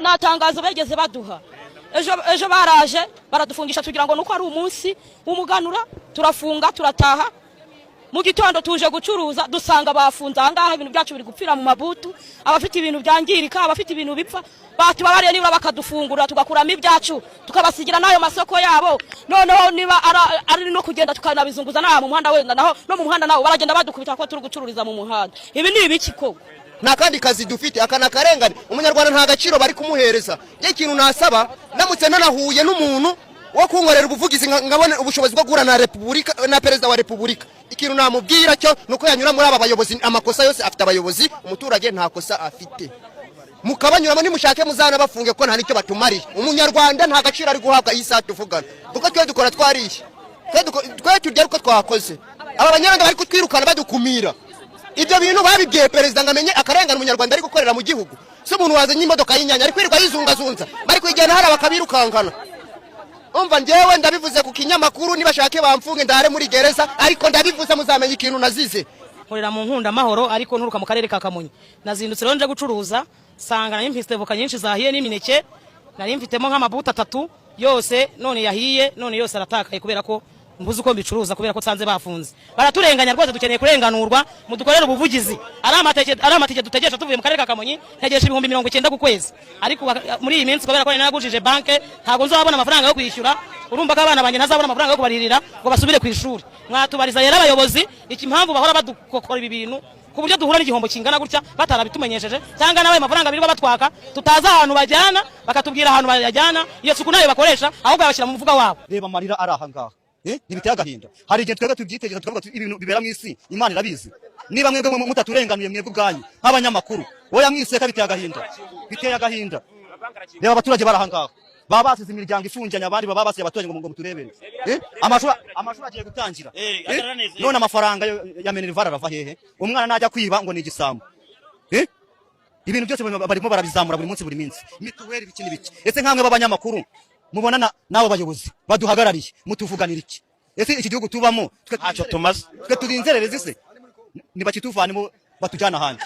natangazo begeze baduha ejo baraje baradufungisha tugira ngo nuko ari umunsi w'umuganura turafunga turataha mu gitondo tuje gucuruza dusanga bafunze ahangaha ibintu byacu biri gupfira mu mabutu abafite ibintu byangirika abafite ibintu bipfa batubabariye nibura bakadufungura tugakuramo ibyacu tukabasigira nayo masoko yabo noneho niba ari no kugenda tukanabizunguza na mu muhanda wenda naho no mu muhanda nawo baragenda badukubita ko turi gucururiza mu muhanda ibi ni ibiki ko nta kandi kazi dufite akana karengane umunyarwanda nta gaciro bari kumuhereza je ikintu nasaba namutse nanahuye n'umuntu wo kunkorera ubuvugizi ngabone ubushobozi bwo gura na republika na perezida wa republika ikintu namubwira cyo nuko yanyura muri aba bayobozi amakosa yose afite abayobozi umuturage nta kosa afite mukabanyuramo nimushake muzana bafunge ko nta nicyo batumariye umunyarwanda nta gaciro ari guhabwa isa tuvugana kuko twe dukora twariye twe turya uko twakoze aba banyarwanda bari kutwirukana badukumira ibyo bintu babibwiye perezida ngamenye akarengana umunyarwanda ari gukorera mu gihugu so umuntu wazanye imodoka y'inyanya ari kwirirwa yizungazunza bari kwijyana hari bakabirukankana umva njewe ndabivuze ku kinyamakuru nibashake bamfunge ndare muri gereza ariko ndabivuze muzamenye ikintu nazize nkorera mu nkunda mahoro ariko nturuka mu karere ka Kamonyi nazindutse rero nje gucuruza sanga nari mfite voka nyinshi zahiye n'imineke nari mfitemo nk'amabuta 3 yose none yahiye none yose aratakaye kubera ko mbuze uko mbicuruza kubera ko tsanze bafunze baraturenganya rwose dukeneye kurenganurwa mudukorera ubuvugizi ari amatike dutegesha tuvuye mu karere ka Kamonyi ntegesha 90 ku kwezi ariko muri iyi minsi kubera ko naragujije banke ntago nzabona amafaranga yo kwishyura urumva ko abana banjye ntazabona amafaranga yo kubaririra ngo basubire ku ishuri mwatubariza rero abayobozi iki mpamvu bahora badukokora ibi bintu ku buryo duhura n'igihombo kingana gutya batarabitumenyesheje cyangwa nawe amafaranga birirwa batwaka tutaza ahantu bajyana bakatubwira ahantu bajyana iyo suku nayo bakoresha ahubwo yabashyira mu mufuka wabo reba amarira ari aha ngaha ntibiteye agahinda hari igihe twebwe tubyitegereza tukavuga ibintu bibera mu isi Imana irabizi niba mwebwe mutaturenganuye mwebwe ubwanyu nk'abanyamakuru oya mwiseka biteye agahinda reba abaturage bari aha ngaha baba basize imiryango ifunganye abandi baba basize abaturage ngo muturebere amashuri agiye gutangira none amafaranga ya Minerval arava hehe umwana najya kwiba ngo ni igisambo ibintu byose barimo barabizamura buri minsi mituweli biki n'ibiki ese nkamwe b'abanyamakuru mubona nabo bayobozi baduhagarariye mutuvuganira iki ese iki gihugu tubamo twe tumaze twe turinzerereze se nibakituvanemo batujyana hanze